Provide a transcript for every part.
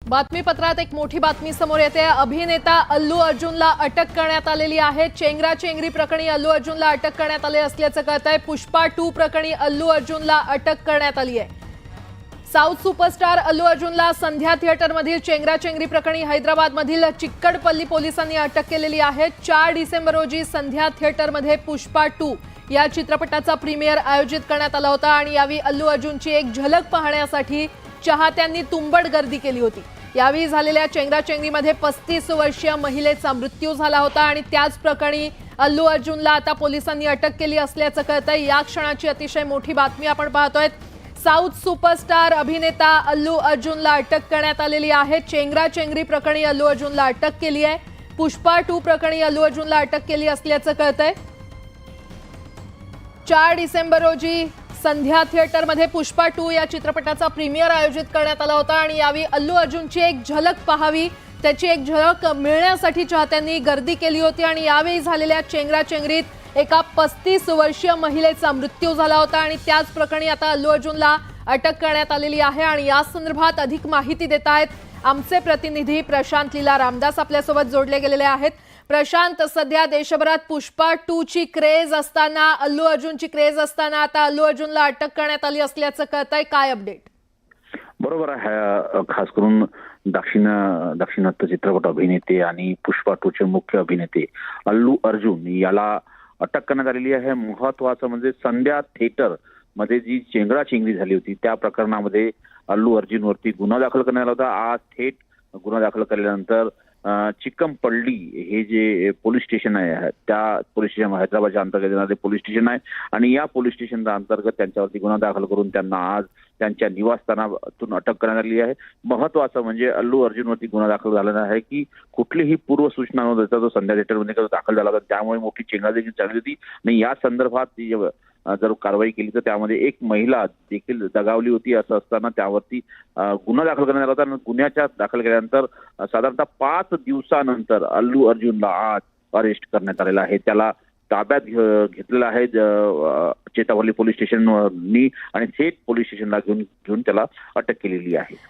बातमीपत्रात एक मोठी बातमी समोर येते। अभिनेता अल्लू अर्जुनला अटक करण्यात आलेली आहे। चेंगराचेंगरी प्रकरणी अल्लू अर्जुनला अटक करण्यात आले असल्याचं कळतंय। पुष्पा 2 प्रकरणी अल्लू अर्जुनला अटक करण्यात आली आहे। साऊथ सुपरस्टार अल्लू अर्जुनला संध्या थिएटरमधील चेंगराचेंगरी प्रकरणी हैदराबादमधील चिक्कडपल्ली पोलिसांनी अटक केलेली आहे। 4 डिसेंबर रोजी संध्या थिएटरमध्ये पुष्पा 2 या चित्रपटाचा प्रीमियर आयोजित करण्यात आला होता आणि यावेळी अल्लू अर्जुनची एक झलक पाहण्यासाठी चाहत्यांनी तुंबड गर्दी केली होती। यावेळी झालेल्या चेंगराचेंगरीमध्ये 35 वर्षीय महिलेचा मृत्यू झाला होता आणि त्याच प्रकरणी अल्लू अर्जुनला आता पोलिसांनी अटक केली असल्याचं कळतंय। या क्षणाची अतिशय मोठी बातमी आपण पाहतोय। साऊथ सुपरस्टार अभिनेता अल्लू अर्जुनला अटक करण्यात आलेली आहे। चेंगराचेंगरी प्रकरणी अल्लू अर्जुनला अटक केली आहे। पुष्पा 2 प्रकरणी अल्लू अर्जुनला अटक केली असल्याचं कळतंय। 4 डिसेंबर रोजी संध्या थिएटरमध्ये पुष्पा 2 या चित्रपटाचा प्रीमियर आयोजित करण्यात आला होता आणि यावेळी अल्लू अर्जुनची एक झलक पाहावी, त्याची एक झलक मिळण्यासाठी चाहत्यांनी गर्दी केली होती आणि यावेळी झालेल्या चेंगराचेंगरीत एका 35 वर्षीय महिलेचा मृत्यू झाला होता आणि त्याच प्रकरणी आता अल्लू अर्जुनला अटक करण्यात आलेली आहे। आणि या संदर्भात अधिक माहिती देत आहेत आमचे प्रतिनिधी प्रशांत लीला रामदास आपल्यासोबत जोडले गेलेले आहेत। प्रशांत, सध्या देशभरात पुष्पा 2 ची क्रेज असताना, अल्लू अर्जुनची क्रेज असताना आता अल्लू अर्जुनला अटक करण्यात आली असल्याचं कळतंय, काय अपडेट? बरोबर आहे। खास करून दाक्षिणात्य चित्रपट अभिनेते आणि पुष्पा 2 चे मुख्य अभिनेते अल्लू अर्जुन याला अटक करण्यात आलेली आहे। महत्वाचं म्हणजे संध्या थिएटर मध्ये जी चेंगराचेंगरी झाली होती त्या प्रकरणामध्ये अल्लू अर्जुनवरती गुन्हा दाखल करण्यात आला होता। आज थेट गुन्हा दाखल केल्यानंतर चिक्कमपल्ली हे जे पोलीस स्टेशन आहे त्या पोलीस स्टेशन हैदराबादच्या अंतर्गत येणारे पोलीस स्टेशन आहे आणि या पोलीस स्टेशनच्या अंतर्गत त्यांच्यावरती गुन्हा दाखल करून त्यांना आज त्यांच्या निवासस्थानातून अटक करण्यात आली आहे। महत्वाचं म्हणजे अल्लू अर्जुनवरती गुन्हा दाखल झालेला आहे की कुठलीही पूर्व सूचना न देता तो संध्या थिएटरमध्ये दाखल झाला होता, त्यामुळे मोठी चेंगराचेंगरी झाली होती आणि या संदर्भात जर कारवाई केली तर त्यामध्ये एक महिला देखील दगावली होती। असं असताना त्यावरती गुन्हा दाखल करण्यात आला होता आणि गुन्ह्याच्या दाखल केल्यानंतर साधारणतः 5 दिवसानंतर अल्लू अर्जुनला आज अरेस्ट करण्यात आलेला आहे। त्याला ताब्यात घेतलेलं आहे चेतावली पोलीस स्टेशननी आणि थेट पोलीस स्टेशनला घेऊन त्याला अटक केलेली आहे।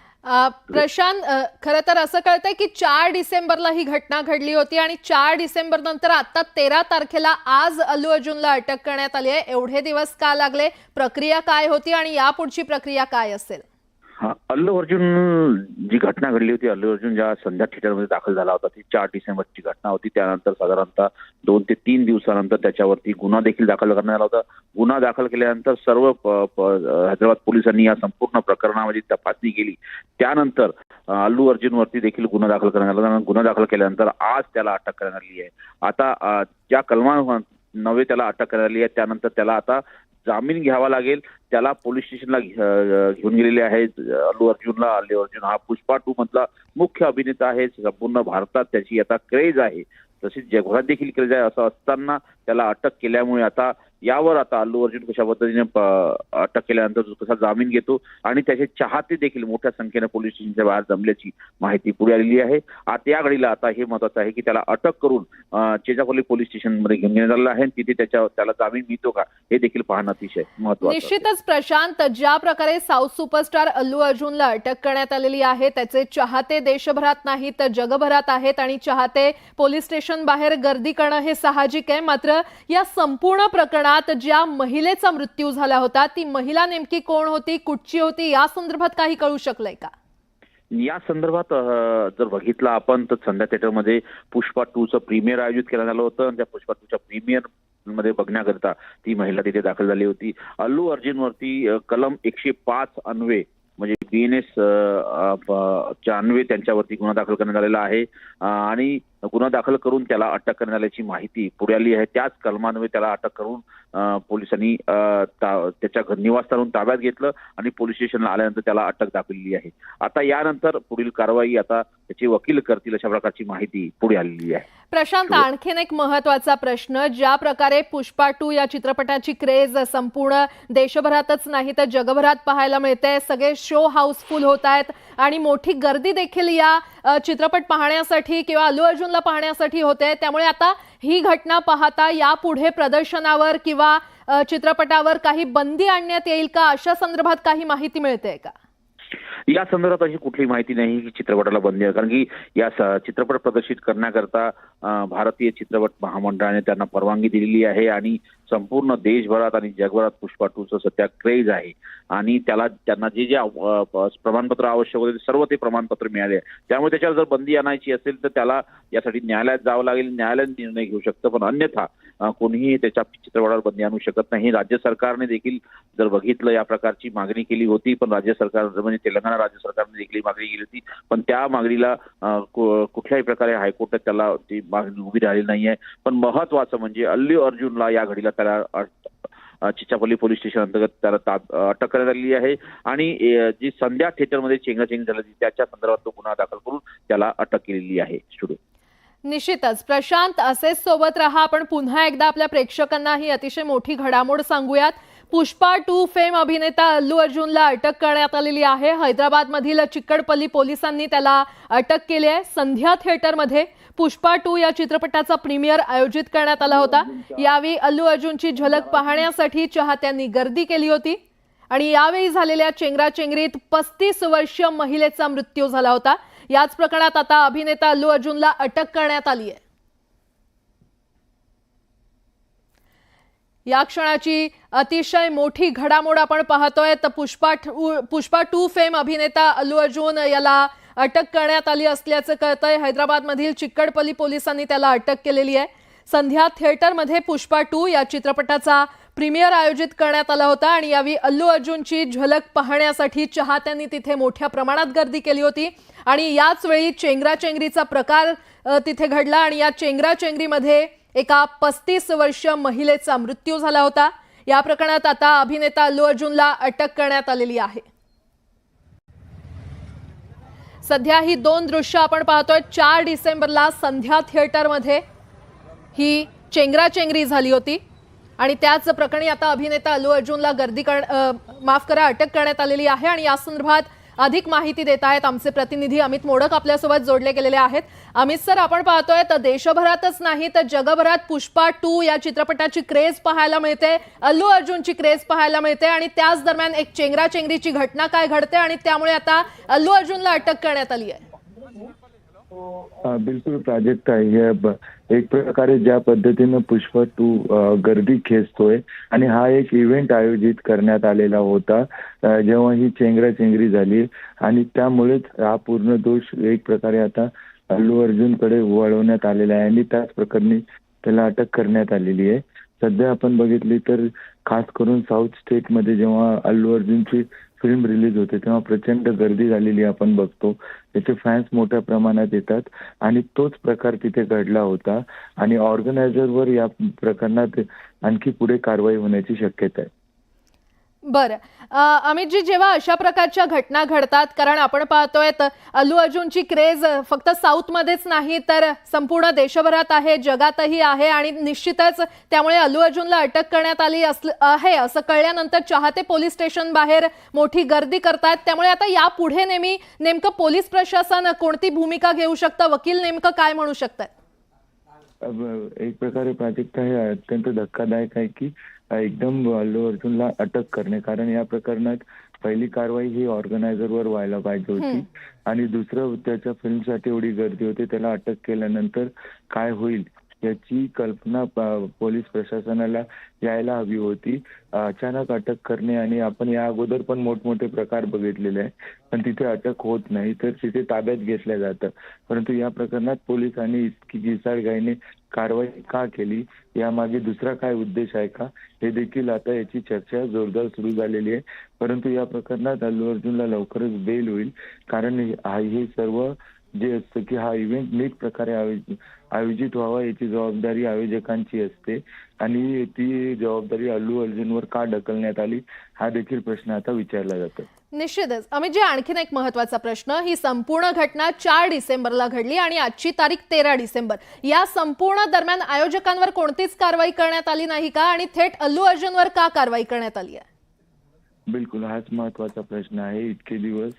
प्रशांत, खरं तर असं कळतंय की 4 डिसेंबरला ही घटना घडली होती आणि 4 डिसेंबर नंतर आता 13 तारखेला आज अल्लू अर्जुनला अटक करण्यात आली आहे। एवढे दिवस का लागले? प्रक्रिया काय होती आणि यापुढची प्रक्रिया काय असेल? अल्लू अर्जुन जी घटना घडली होती, अल्लू अर्जुन ज्या संध्या थिएटरमध्ये दाखल झाला होता ती 4 डिसेंबरची घटना होती। त्यानंतर साधारणतः 2 ते 3 दिवसानंतर त्याच्यावरती गुन्हा देखील दाखल करण्यात आला होता। गुन्हा दाखल केल्यानंतर सर्व हैदराबाद पोलिसांनी या संपूर्ण प्रकरणामध्ये तपासणी केली। त्यानंतर अल्लू अर्जुनवरती देखील गुन्हा दाखल करण्यात आला। गुन्हा दाखल केल्यानंतर आज त्याला अटक करण्यात आली आहे। आता ज्या कलमांन्वये त्याला अटक करण्यात आली आहे त्यानंतर त्याला आता जामीन घ्यावा लागेल। त्याला पोलीस स्टेशनला घेऊन गेलेले आहेत अल्लू अर्जुनला। अल्लू अर्जुन हा पुष्पा 2 मधला मुख्य अभिनेता आहे। संपूर्ण भारतात त्याची आता क्रेज आहे, तशीच जगभरात देखील क्रेज आहे। असं असताना त्याला अटक केल्यामुळे आता अल्लू अर्जुन कशा पद्धतीने अटक केल्यानंतर कसा जामीन घेतो आणि त्याचे चाहते देखील मोठ्या संख्येने पोलीस स्टेशनच्या बाहेर जमल्याची माहिती पुढे आलेली आहे। आता या घडीला आता हे महत्वाचं आहे की त्याला अटक करून चेजापल्ली पोलीस स्टेशनमध्ये घेऊन गेलं आलेलं आहे। तिथे त्याला जामीन मिळतो का हे देखील पाहणं अतिशय महत्वाचं। निश्चितच प्रशांत, ज्या प्रकारे साऊथ सुपरस्टार अल्लू अर्जुनला अटक करण्यात आलेली आहे त्याचे चाहते देशभरात नाही तर जगभरात आहेत आणि चाहते पोलीस स्टेशन बाहेर गर्दी करणं हे साहजिक आहे। मात्र या संपूर्ण प्रकरणात ज्या महिलेचा मृत्यू झाला होता ती महिला नेमकी कोण होती, कुठची होती, या संदर्भात काही कळू शकलंय का? या संदर्भात जर बघितलं आपण तर संध्या थिएटरमध्ये पुष्पा 2 चं प्रीमियर आयोजित करण्यात आलं होतं आणि त्या पुष्पा 2 च्या प्रीमियर मध्ये बघण्याकरता ती महिला तिथे दाखल झाली होती। अल्लू अर्जुनवरती कलम 105 अन्वये म्हणजे BNS च्या अन्वये त्यांच्यावरती गुन्हा दाखल करण्यात आलेला आहे आणि गुन्हा दाखल करून त्याला अटक करण्यात आल्याची माहिती पुढे आली आहे। त्याच कलमान्वये त्याला अटक करून पोलिसांनी त्याच्या निवासस्थानावरून ताब्यात घेतलं आणि पोलीस स्टेशनला आल्यानंतर त्याला अटक दाखवलेली आहे। आता यानंतर पुढील कारवाई आता त्याचे वकील करतील अशा प्रकारची माहिती पुढे आलेली आहे। प्रशांत, आणखीन एक महत्वाचा प्रश्न, ज्या प्रकारे पुष्पा 2 या चित्रपटाची क्रेज संपूर्ण देशभरातच नाही तर जगभरात पाहायला मिळते, सगळे शो हाऊसफुल होत आहेत आणि मोठी गर्दी देखील या चित्रपट पाहण्यासाठी किंवा अल्लू अर्जुनला पाहण्यासाठी होते, त्यामुळे आता ही घटना पाहता यापुढे प्रदर्शनावर किंवा चित्रपटावर काही बंदी आणण्यात येईल का, अशा संदर्भात काही माहिती मिळते का? या संदर्भात अशी कुठलीही माहिती नाही की चित्रपटाला बंदी आहे, कारण की या चित्रपट प्रदर्शित करण्याकरता भारतीय चित्रपट महामंडळाने त्यांना परवानगी दिलेली आहे आणि संपूर्ण देशभरात आणि जगभरात पुष्पा 2चं सध्या क्रेज आहे आणि त्यांना जे जे प्रमाणपत्र आवश्यक होते सर्व ते प्रमाणपत्र मिळाले आहे. त्यामुळे त्याच्यावर जर बंदी आणायची असेल तर त्याला यासाठी न्यायालयात जावं लागेल, न्यायालय निर्णय घेऊ शकतं, पण अन्यथा कोणीही त्याच्या चित्रपटावर बंदी आणू शकत नाही. राज्य सरकारने देखील जर बघितलं या प्रकारची मागणी केली होती, पण राज्य सरकार म्हणजे तेलंगणा राज्य सरकारने देखील मागणी केली होती, पण त्या मागणीला कुठल्याही प्रकारे हायकोर्टात त्याला ती मागणी उभी राहिली नाहीये. पण महत्वाचं म्हणजे अल्लू अर्जुनला या घडीला त्याला चिचापल्ली पोलीस स्टेशन अंतर्गत त्याला अटक करण्यात आलेली आहे आणि जी संध्या थिएटरमध्ये चेंगराचेंगरी झाली त्याच्या संदर्भात तो गुन्हा दाखल करून त्याला अटक केलेली आहे. स्टुडिओ निश्चितच प्रशांत, असेच सोबत रहा. आपण पुन्हा एकदा आपल्या प्रेक्षकांना ही अतिशय मोठी घडामोड सांगूयात. पुष्पा 2 फेम अभिनेता अल्लू अर्जुनला अटक करण्यात आलेली आहे. हैदराबादमधील चिक्कडपल्ली पोलिसांनी त्याला अटक केली आहे. संध्या थिएटरमध्ये पुष्पा 2 या चित्रपटाचा प्रीमियर आयोजित करण्यात आला होता. यावेळी अल्लू अर्जुनची झलक पाहण्यासाठी चाहत्यांनी गर्दी केली होती आणि यावेळी झालेल्या चेंगराचेंगरीत 35 वर्षीय महिलेचा मृत्यू झाला होता. याच प्रकरणात आता अभिनेता अल्लू अर्जुनला अटक करण्यात आली आहे. या क्षणाची अतिशय मोठी घडामोड आपण पाहतोय. तर पुष्पा 2 फेम अभिनेता अल्लू अर्जुन याला अटक करण्यात आली असल्याचं कळतंय. हैदराबादमधील चिक्कडपल्ली पोलिसांनी त्याला अटक केलेली आहे. संध्या थिएटरमध्ये पुष्पा 2 या चित्रपटाचा प्रीमियर आयोजित करण्यात आला होता आणि यावेळी अल्लू अर्जुनची झलक पाहण्यासाठी चाहत्यांनी तिथे मोठ्या प्रमाणात गर्दी केली होती आणि याच वेळी चेंगराचेंगरीचा प्रकार तिथे घडला आणि या चेंगराचेंगरीमध्ये एका 35 वर्षीय महिलेचा मृत्यू झाला होता. या प्रकरणात आता अभिनेता अल्लू अर्जुनला अटक करण्यात आलेली आहे. सध्या ही 2 दृश्य आपण पाहतोय. 4 डिसेंबरला संध्या थिएटरमध्ये ही चेंगराचेंगरी झाली होती आणि त्याच प्रकरणी आता अभिनेता अल्लू अर्जुनला अटक करण्यात आलेली आहे आणि या संदर्भात अधिक माहिती देत आहेत आमचे प्रतिनिधी अमित मोडक आपल्यासोबत जोडले गेलेले आहेत. अमित सर, आपण पाहतोय तर देशभरातच नाही तर जगभरात पुष्पा 2 या चित्रपटाची क्रेज पाहायला मिळते, अल्लू अर्जुनची क्रेज पाहायला मिळते आणि त्याच दरम्यान एक चेंगराचेंगरीची घटना काय घडते आणि त्यामुळे आता अल्लू अर्जुनला अटक करण्यात आली आहे. बिलकुल प्राजक्ता, हे एक प्रकारे ज्या पद्धतीनं पुष्पा 2 गर्दी खेचतोय आणि हा एक इव्हेंट आयोजित करण्यात आलेला होता जेव्हा ही चेंगराचेंगरी झाली आणि त्यामुळेच हा पूर्ण दोष एक प्रकारे आता अल्लू अर्जुनकडे वळवण्यात आलेला आहे आणि त्याच प्रकरणी त्याला अटक करण्यात आलेली आहे. सध्या आपण बघितली तर खास करून साऊथ स्टेटमध्ये जेव्हा अल्लू अर्जुनची फिल्म रिलीज होते तेव्हा प्रचंड गर्दी झालेली आपण बघतो. त्याचे फॅन्स मोठ्या प्रमाणात येतात आणि तोच प्रकार तिथे घडला होता आणि ऑर्गनायझरवर या प्रकरणात आणखी पुढे कारवाई होण्याची शक्यता आहे. बरं अमितजी, जेव्हा अशा प्रकारच्या घटना घडतात, कारण आपण पाहतोय अल्लू अर्जुनची क्रेज फक्त साऊथमध्येच नाही तर संपूर्ण देशभरात आहे, जगातही आहे आणि निश्चितच त्यामुळे अल्लू अर्जुनला अटक करण्यात आली आहे असं कळल्यानंतर चाहते पोलीस स्टेशन बाहेर मोठी गर्दी करतात. त्यामुळे आता यापुढे नेमकं पोलीस प्रशासन कोणती भूमिका घेऊ शकतं, वकील नेमकं काय म्हणू शकतात? एक प्रकारे प्राजक्ता हे अत्यंत धक्कादायक आहे की एकदम अल्लू अर्जुनला अटक करणे, कारण या प्रकरणात पहिली कारवाई ही ऑर्गनायझरवर व्हायला पाहिजे होती आणि दुसरं त्याच्या फिल्मसाठी एवढी गर्दी होती, त्याला अटक केल्यानंतर काय होईल याची कल्पना पोलीस प्रशासनाला यायला हवी होती. अचानक अटक करणे आणि आपण या अगोदर पण मोठमोठे प्रकार बघितलेले आहे पण तिथे अटक होत नाही तर तिथे ताब्यात घेतलं जातं, परंतु या प्रकरणात पोलिसांनी इतकी घिसाडघाईने कारवाई का केली, यामागे दुसरा काय उद्देश आहे का, हे देखील आता याची चर्चा जोरदार सुरू झालेली आहे. परंतु या प्रकरणात अल्लू अर्जुनला लवकरच बेल होईल, कारण हे सर्व जे असतं की हा इव्हेंट नीट प्रकारे आयोजित व्हावा याची जबाबदारी आयोजकांची असते आणि ती जबाबदारी अल्लू अर्जुनवर का ढकलण्यात आली हा देखील प्रश्न आता विचारला जातो. निश्चितच अमित जी, आणखीन एक महत्त्वाचा प्रश्न, ही संपूर्ण घटना 4 डिसेंबरला घडली आणि आजची तारीख 13 डिसेंबर. या संपूर्ण दरम्यान आयोजकांवर कोणतीच कारवाई करण्यात आली नाही का आणि थेट अल्लू अर्जुनवर का कारवाई करण्यात आली आहे? बिलकुल, हाच महत्वाचा प्रश्न आहे. इतके दिवस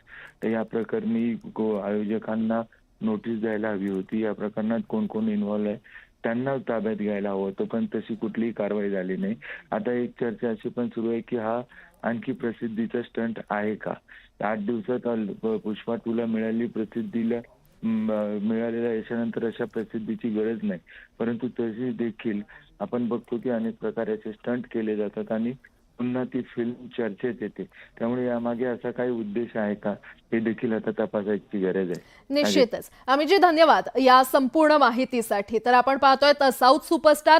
या प्रकरणी आयोजकांना नोटीस द्यायला हवी होती, या प्रकरणात कोण कोण इन्व्हॉल्व आहे त्यांना ताब्यात घ्यायला हवं होतं, पण तशी कुठलीही कारवाई झाली नाही. आता एक चर्चा अशी पण सुरू आहे की हा आणखी प्रसिद्धीचा स्टंट आहे का, 8 दिवसात पुष्पा 2 ला मिळालेल्या यशानंतर अशा प्रसिद्धीची गरज नाही, परंतु तशी देखील आपण बघतो की अनेक प्रकारचे स्टंट केले जातात आणि पुन्हा ती फिल्म चर्चेत येते. त्यामुळे यामागे असा काही उद्देश आहे का, हे देखील आता तपासायची गरज आहे. निश्चितच. अमितजी, धन्यवाद या संपूर्ण माहितीसाठी. तर आपण पाहतोय तर साऊथ सुपरस्टार